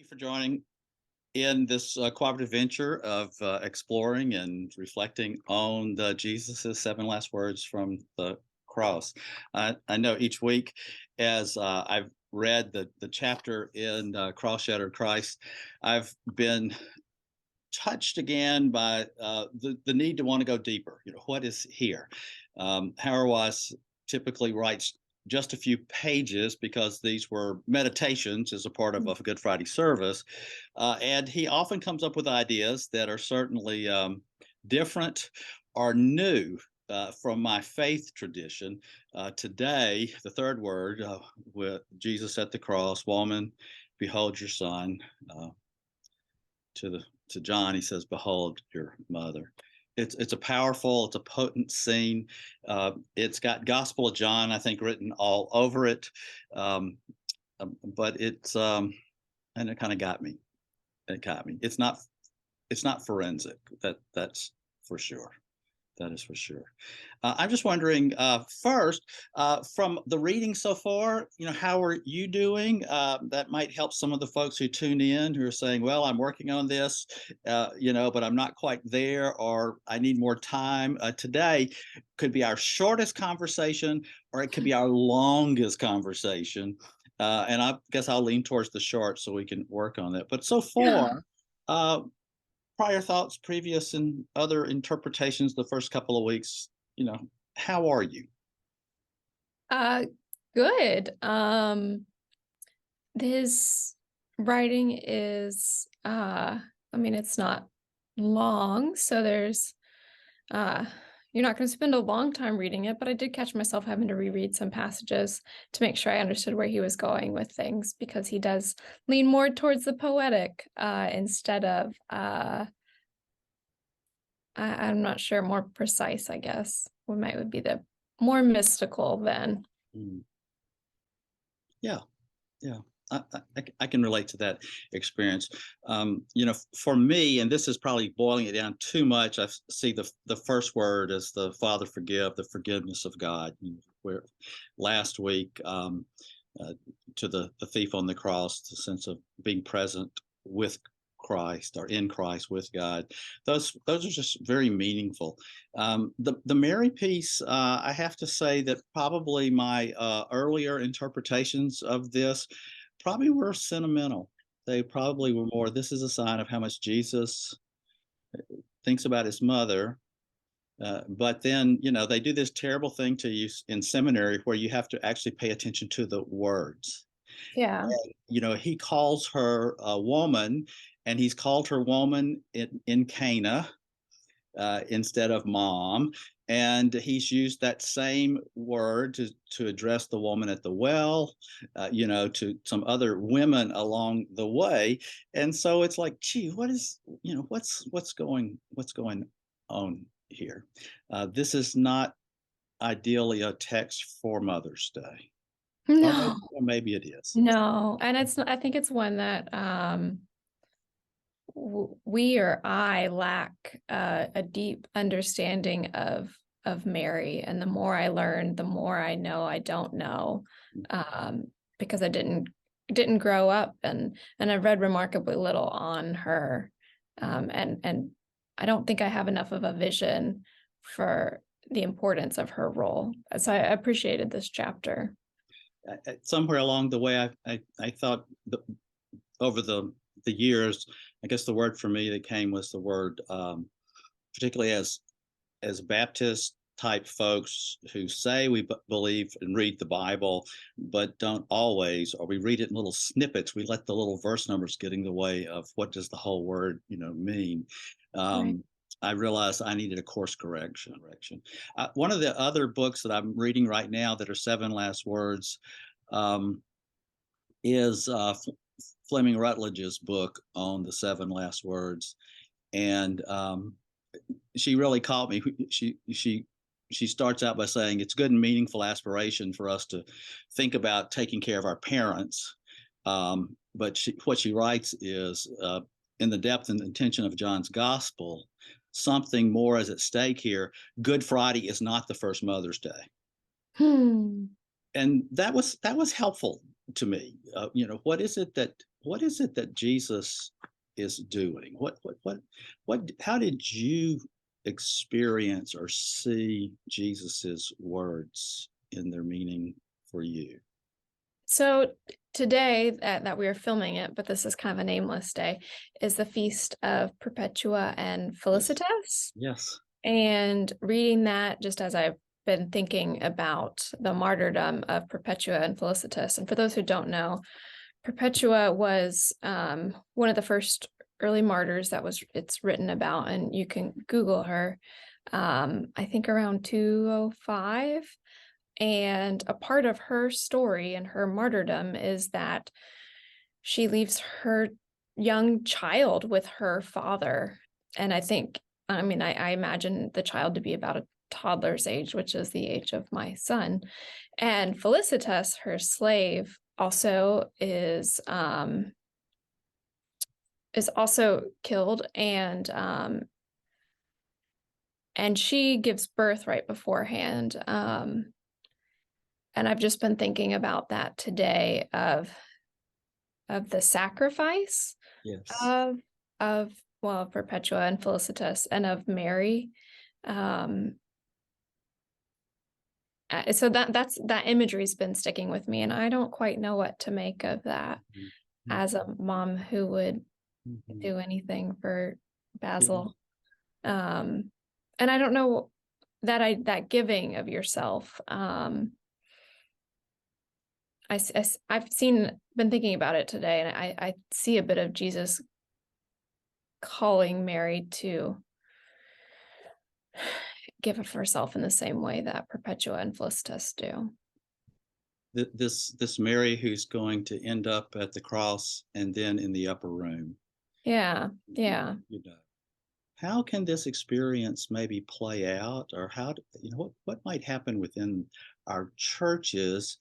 You for joining in this cooperative venture of exploring and reflecting on the Jesus's seven last words from the cross. I know each week, as I've read the chapter in Cross Shattered Christ, I've been touched again by the need to want to go deeper. What is here? Hauerwas typically writes just a few pages because these were meditations as a part of a Good Friday service. And he often comes up with ideas that are certainly different or new from my faith tradition. Today, the third word with Jesus at the cross, woman, behold your son. To John, he says, behold your mother. It's a powerful, it's a potent scene. It's got Gospel of John, I think, written all over it. But it's and it kind of got me. It got me. It's not forensic. That's for sure. That is for sure. I'm just wondering, first, from the reading so far, how are you doing? That might help some of the folks who tune in who are saying, well, I'm working on this, but I'm not quite there, or I need more time. Today could be our shortest conversation, or it could be our longest conversation. And I guess I'll lean towards the short so we can work on that. But so far, prior thoughts, previous and other interpretations the first couple of weeks, how are you? Good. His writing is it's not long, so there's you're not going to spend a long time reading it, but I did catch myself having to reread some passages to make sure I understood where he was going with things, because he does lean more towards the poetic instead of I'm not sure, more precise, I guess. Would be the more mystical then. Yeah. I can relate to that experience. For me, and this is probably boiling it down too much, I see the first word as the Father forgive, the forgiveness of God. Where last week, to the thief on the cross, the sense of being present with Christ or in Christ with God. Those are just very meaningful. The Mary piece, I have to say that probably my earlier interpretations of this probably were sentimental. They probably were more, this is a sign of how much Jesus thinks about his mother. But then, they do this terrible thing to you in seminary where you have to actually pay attention to the words. Yeah. And, he calls her a woman, and he's called her woman in Cana instead of mom. And he's used that same word to address the woman at the well, to some other women along the way. And so it's like, gee, what's going on here? This is not ideally a text for Mother's Day. No. Or maybe it is. No. And I think it's one that I lack a deep understanding of Mary, and the more I learn, the more I know I don't know, because I didn't grow up, and I've read remarkably little on her, and I don't think I have enough of a vision for the importance of her role. So I appreciated this chapter. Somewhere along the way, I thought over the years, I guess the word for me that came was the word, particularly as Baptist type folks who say we believe and read the Bible, but don't always, or we read it in little snippets. We let the little verse numbers get in the way of what does the whole word, mean. Right. I realized I needed a course correction. One of the other books that I'm reading right now that are seven last words is Fleming Rutledge's book on the seven last words. And she really caught me. She starts out by saying it's good and meaningful aspiration for us to think about taking care of our parents. But what she writes is, in the depth and intention of John's gospel, something more is at stake here. Good Friday is not the first Mother's Day. And that was helpful to me. What is it that what is it that Jesus is doing? How did you experience or see Jesus's words in their meaning for you? So today that we are filming it, but this is kind of a nameless day, is the feast of Perpetua and Yes. Felicitas. Yes. And reading that, just as I've been thinking about the martyrdom of Perpetua and Felicitas. And for those who don't know, Perpetua was one of the first early martyrs that it's written about, and you can Google her. I think around 205. And a part of her story and her martyrdom is that she leaves her young child with her father. And I imagine the child to be about a toddler's age, which is the age of my son. And Felicitas, her slave, also is also killed, and she gives birth right beforehand. And I've just been thinking about that today of the sacrifice Yes. of Perpetua and Felicitas and of Mary. So that imagery's been sticking with me, and I don't quite know what to make of that Mhm. as a mom who would Mhm. do anything for Basil. Yeah. And I don't know that giving of yourself. I've been thinking about it today, and I see a bit of Jesus calling Mary to give of herself in the same way that Perpetua and Felicitas do. This Mary who's going to end up at the cross and then in the upper room. Yeah, yeah. How can this experience maybe play out, or what might happen within our churches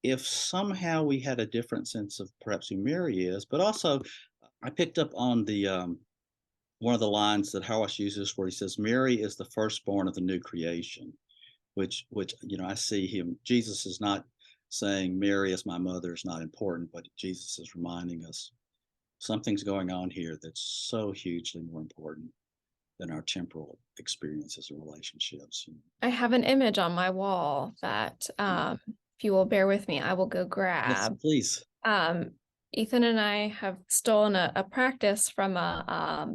if somehow we had a different sense of perhaps who Mary is? But also, I picked up on the one of the lines that Hauerwas uses where he says, "Mary is the firstborn of the new creation," which I see him. Jesus is not saying Mary as my mother is not important, but Jesus is reminding us something's going on here that's so hugely more important than our temporal experiences and relationships. I have an image on my wall that, if you will bear with me, I will go Yes, grab. please. Ethan and I have stolen a practice from a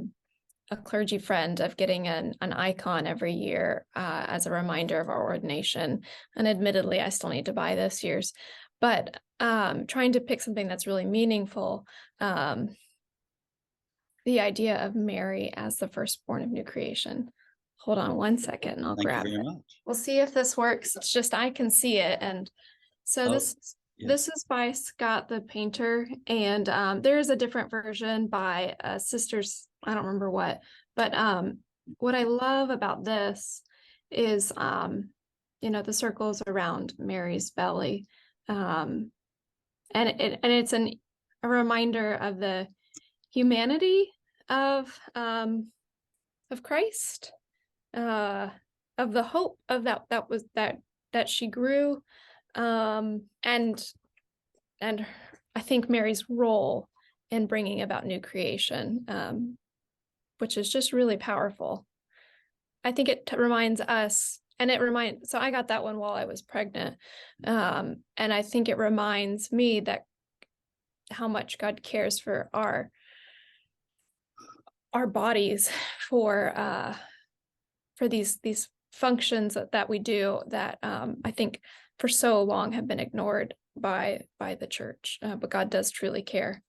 clergy friend of getting an icon every year as a reminder of our ordination. And admittedly, I still need to buy this year's, but trying to pick something that's really meaningful. The idea of Mary as the firstborn of new creation. Hold on one second and I'll Thank you grab very it. much. We'll see if this works. It's just I can see it. And so Oh, this yes. is by Scott the painter, and there is a different version by sisters, I don't remember what, but what I love about this is the circles around Mary's belly, and it's a reminder of the humanity of Christ, of the hope of that she grew, and I think Mary's role in bringing about new creation, which is just really powerful. I think it reminds us, so I got that one while I was pregnant, and I think it reminds me that how much God cares for our bodies, for these functions that we do that I think for so long have been ignored by the church, but God does truly care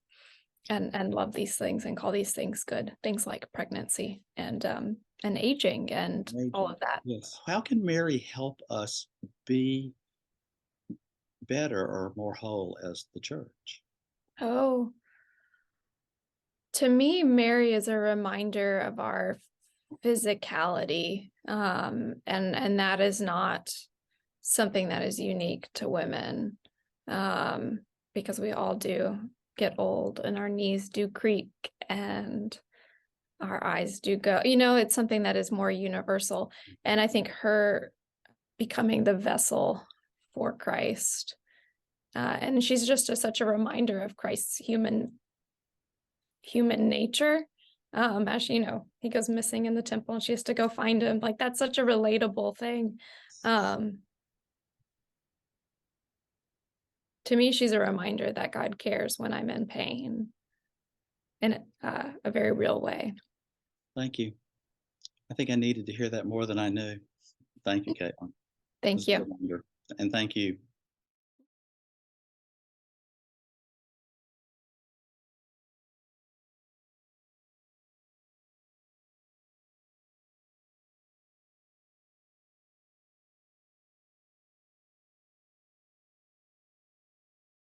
and love these things and call these things good, things like pregnancy and aging and all of that. Yes. How can Mary help us be better or more whole as the church? Oh, to me, Mary is a reminder of our physicality, and that is not something that is unique to women, because we all do get old and our knees do creak and our eyes do go. It's something that is more universal, and I think her becoming the vessel for Christ And she's just such a reminder of Christ's human nature. As you know, he goes missing in the temple and she has to go find him. Like, that's such a relatable thing. To me, she's a reminder that God cares when I'm in pain in a very real way. Thank you. I think I needed to hear that more than I knew. Thank you, Caitlin. Thank you. And thank you.